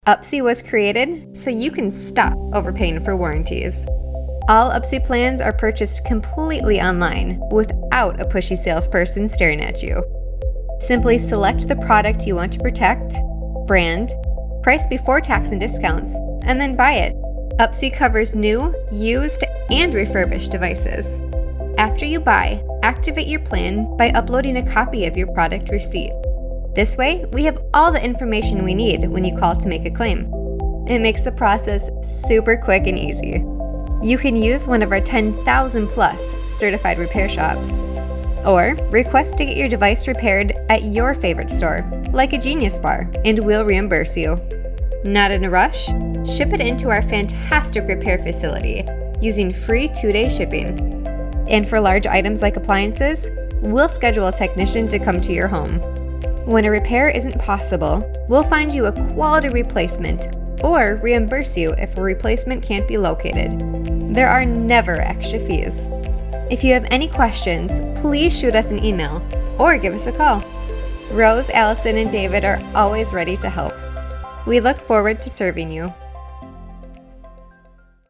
Upsie was created so you can stop overpaying for warranties. All Upsie plans are purchased completely online without a pushy salesperson staring at you. Simply select the product you want to protect, brand, price before tax and discounts, and then buy it. Upsie covers new, used, and refurbished devices. After you buy, activate your plan by uploading a copy of your product receipt. This way, we have all the information we need when you call to make a claim. It makes the process super quick and easy. You can use one of our 10,000 plus certified repair shops, or request to get your device repaired at your favorite store, like a Genius Bar, and we'll reimburse you. Not in a rush? Ship it into our fantastic repair facility using free 2-day shipping. And for large items like appliances, we'll schedule a technician to come to your home. When a repair isn't possible, we'll find you a quality replacement or reimburse you if a replacement can't be located. There are never extra fees. If you have any questions, please shoot us an email or give us a call. Rose, Allison, and David are always ready to help. We look forward to serving you.